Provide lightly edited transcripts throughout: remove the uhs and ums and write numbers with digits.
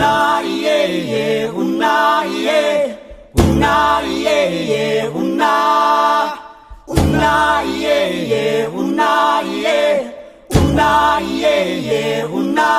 una iye una iye una iye una iye una iye una iye una.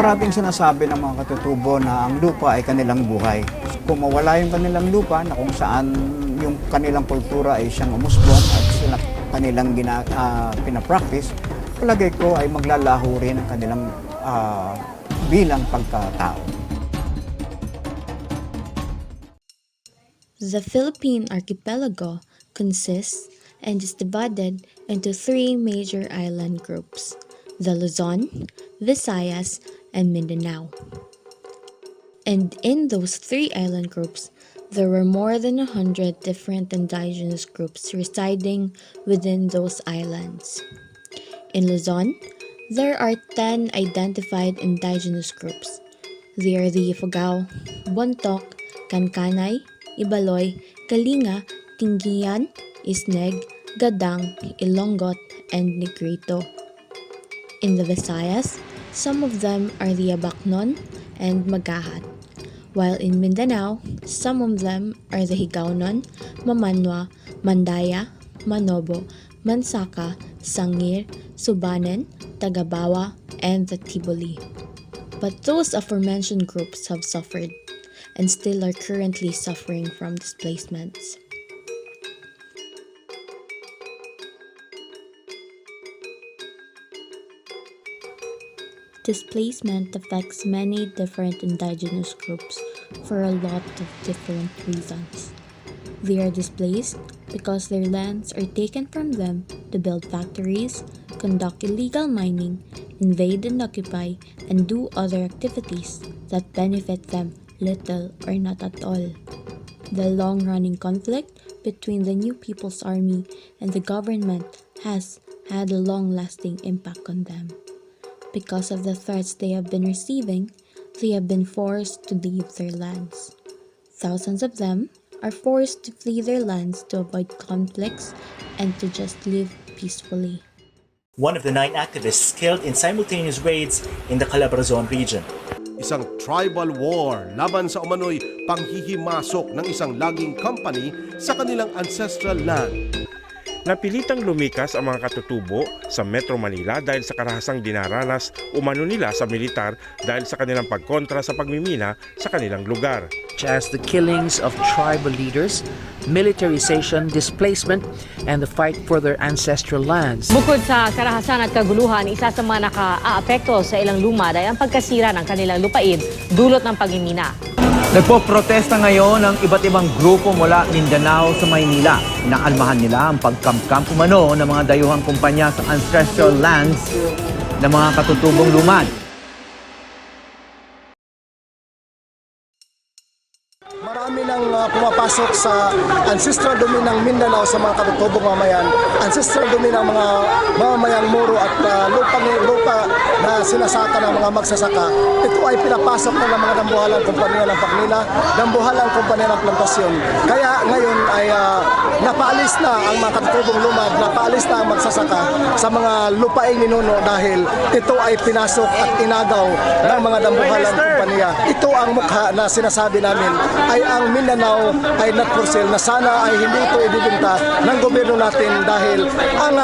Parating sinasabi ng mga katutubo na ang lupa ay kanilang buhay. Kung mawala yung kanilang lupa na kung saan yung kanilang kultura ay siyang umusbong at sila kanilang pinapractice, palagay ko ay maglalaho rin ang kanilang bilang pagkatao. The Philippine archipelago consists and is divided into three major island groups: the Luzon, Visayas, and Mindanao. And in those three island groups, there were more than 100 different indigenous groups residing within those islands. In Luzon, there are 10 identified indigenous groups. They are the Ifugao, Bontok, Kankanay, Ibaloy, Kalinga, Tinggian, Isneg, Gadang, Ilonggot, and Negrito. In the Visayas, some of them are the Abaknon and Magahat, while in Mindanao, some of them are the Higaonon, Mamanwa, Mandaya, Manobo, Mansaka, Sangir, Subanen, Tagabawa, and the Tiboli. But those aforementioned groups have suffered and still are currently suffering from displacements. Displacement affects many different indigenous groups for a lot of different reasons. They are displaced because their lands are taken from them to build factories, conduct illegal mining, invade and occupy, and do other activities that benefit them little or not at all. The long-running conflict between the New People's Army and the government has had a long-lasting impact on them. Because of the threats they have been receiving, they have been forced to leave their lands. Thousands of them are forced to flee their lands to avoid conflicts and to just live peacefully. One of the 9 activists killed in simultaneous raids in the Calabarzon region. Isang tribal war laban sa umano'y panghihimasok ng isang logging company sa kanilang ancestral land. Napilitang lumikas ang mga katutubo sa Metro Manila dahil sa karahasang dinaranas umano nila sa militar dahil sa kanilang pagkontra sa pagmimina sa kanilang lugar. As the killings of tribal leaders, militarization, displacement, and the fight for their ancestral lands. Bukod sa karahasan at kaguluhan, isa sa mga naka-aapekto sa ilang lumad ay ang pagkasira ng kanilang lupain dulot ng pagmimina. Nagpo-protesta ngayon ang iba't ibang grupo mula Mindanao sa Maynila. Inaalmahan nila ang pagkamkam umano ng mga dayuhang kumpanya sa ancestral lands ng mga katutubong lumad. Marami nang pumapasok pinapasok sa ancestral domain ng Mindanao sa mga katutubong mamayan, ancestral domain ng mga mamamayang Moro at lupa na sinasaka ng mga magsasaka. Ito ay pinapasok na ng mga dambuhalang kumpanya ng pagmina, dambuhalang kumpanya ng plantasyon. Kaya ngayon ay napaalis na ang mga katutubong Lumad, napaalis na ang magsasaka sa mga lupaing ninuno dahil ito ay pinasok at inagaw ng mga dambuhalang kumpanya. Ito ang mukha na sinasabi namin ay ang Mindanao ay not for sale, na sana ay hindi ito ibibenta ng gobyerno natin dahil ang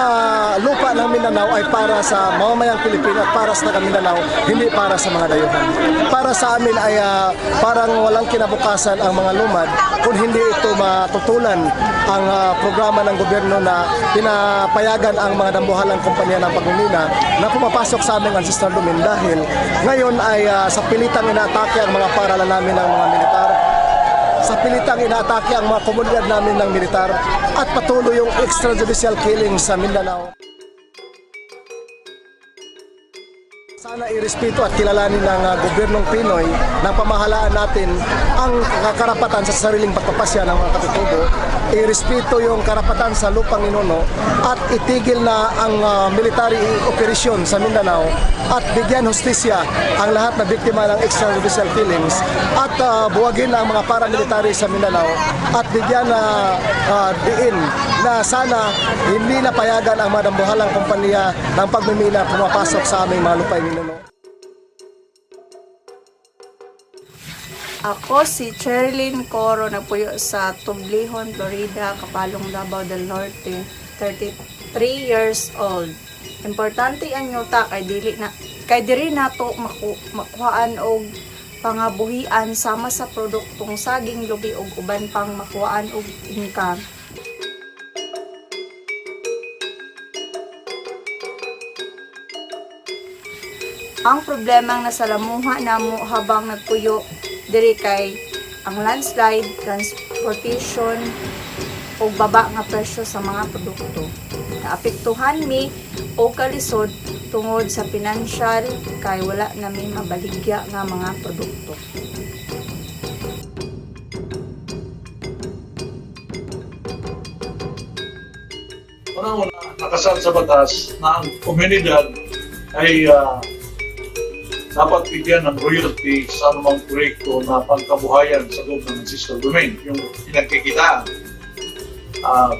lupa ng Mindanao ay para sa mamamayang Pilipino at para sa taga Mindanao, hindi para sa mga dayuhan. Para sa amin ay parang walang kinabukasan ang mga Lumad kung hindi ito matutulan ang programa ng gobyerno na pinapayagan ang mga dambuhalang kumpanya ng pagmimina na pumapasok sa aming ancestral domain dahil ngayon ay sa pilitang inaatake ang mga paaralan namin ng mga militar, sa pilitang inaatake ang mga komunidad namin ng militar at patuloy yung extrajudicial killing sa Mindanao. Sana irespeto at kilalanin ng gobyernong Pinoy ng pamahalaan natin ang karapatan sa sariling pagpapasya ng mga katutubo, irespeto yung karapatan sa lupang ninuno at itigil na ang military operation sa Mindanao at bigyan hustisya ang lahat na biktima ng extrajudicial killings at buwagin ang mga paramilitary sa Mindanao at bigyan diin na sana hindi na payagan ang mga dambuhalang kumpanya ng pagmimina pumapasok sa aming mga lupain ninuno. Ako si Cherlyn Coro, nagpuyo sa Tublihon, Florida, Kapalong, Davao del Norte, 33 years old. Importante ang yuta kay diri nato makuhaan og pangabuhian sama sa produktong saging, lubi ug uban pang makuhaan og income. Ang problema nga nasalamuha namo habang nagpuyo diri kay ang landslide, transportation o baba nga presyo sa mga produkto. Naapektuhan mi o kalisod tungod sa financial kay wala na mi mabaligya nga mga produkto. Una, nakasal sa batas na ang komunidad ay dapat bigyan ng royalty sa anumang proyekto na pangkabuhayan sa loob ng ancestral domain, yung pinagkikitaan.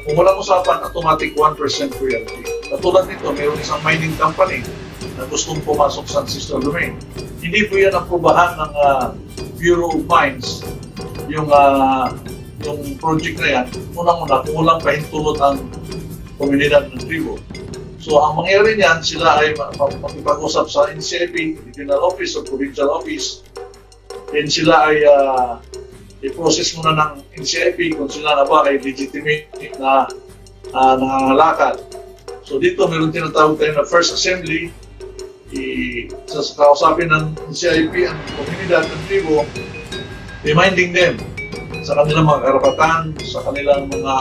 Kung walang usapan, automatic 1% royalty. Katulad nito, mayroon isang mining company na gustong pumasok sa ancestral domain. Hindi po yan aprubahan ng Bureau of Mines, yung project na yan. Unang-una, kung walang pahintulot ang komunidad ng tribo. So, ang mangyari niyan, sila ay makipag-usap sa NCIP, Regional Office o Provincial Office. Then sila ay i-process muna ng NCIP kung sila na ba ay legitimate na nangangalakal. So, dito meron tinatawag tayo na First Assembly. Kausapin ng NCIP ang komunidad ng tribo, reminding them sa kanilang mga karapatan, sa kanilang mga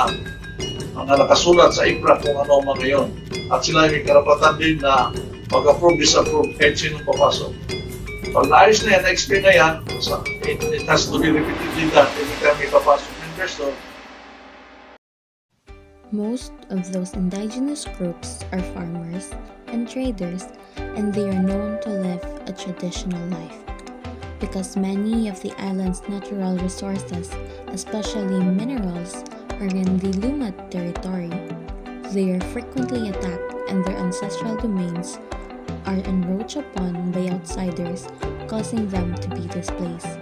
nakasulat sa IPRA kung ano mga ngayon. At sila ay may karapatan din na mag-approve, disapprove kahit sinong papasok. Pag naayos na yan, na-explain na yan, it has to be repeatedly done every time may papasok ng investor. Most of those indigenous groups are farmers and traders, and they are known to live a traditional life. Because many of the island's natural resources, especially minerals, are in the Lumad territory, they are frequently attacked and their ancestral domains are encroached upon by outsiders, causing them to be displaced.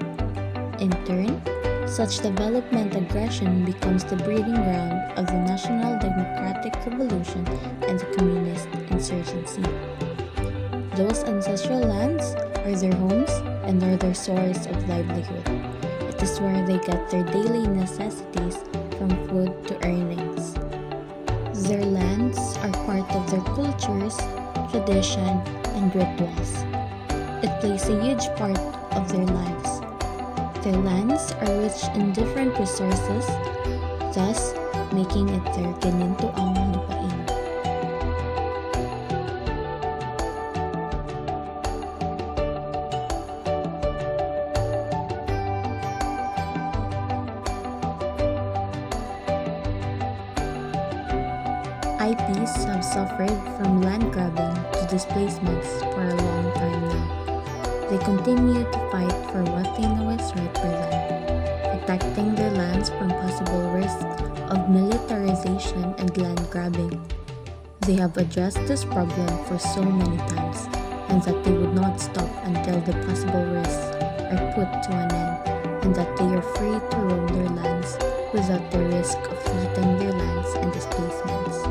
In turn, such development aggression becomes the breeding ground of the National Democratic Revolution and the Communist insurgency. Those ancestral lands are their homes and are their source of livelihood. It is where they get their daily necessities from food to earnings. Their lands are part of their cultures, tradition, and rituals. It plays a huge part of their lives. Their lands are rich in different resources, thus making it their Ginintuang Lupain. IPs have suffered from land grabbing to displacements for a long time now. They continue to fight for what they know is right for them, protecting their lands from possible risks of militarization and land grabbing. They have addressed this problem for so many times, and that they would not stop until the possible risks are put to an end, and that they are free to roam their lands without the risk of losing their lands and displacements.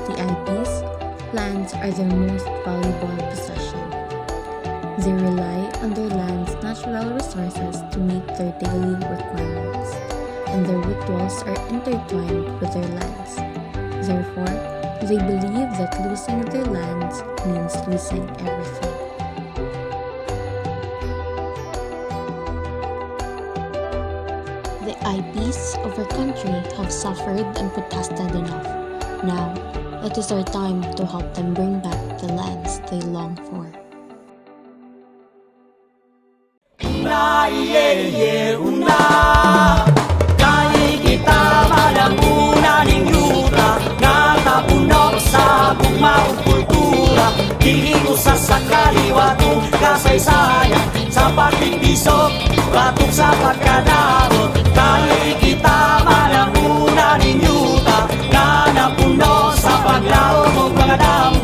The IPs' lands are their most valuable possession. They rely on their land's natural resources to meet their daily requirements, and their rituals are intertwined with their lands. Therefore, they believe that losing their lands means losing everything. The IPs of our country have suffered and protested enough. Now, it is our time to help them bring back the lands they long for. Una, una. Kaya kita malanguna ning yuta, natapuno sa bugmaong kultura. Dili usa sa kaliwatong kasaysayan, sa pagtibisok, batok sa pagkadaot. Kaya kita malanguna ning yuta, natapuno sa paglaom o mga damo.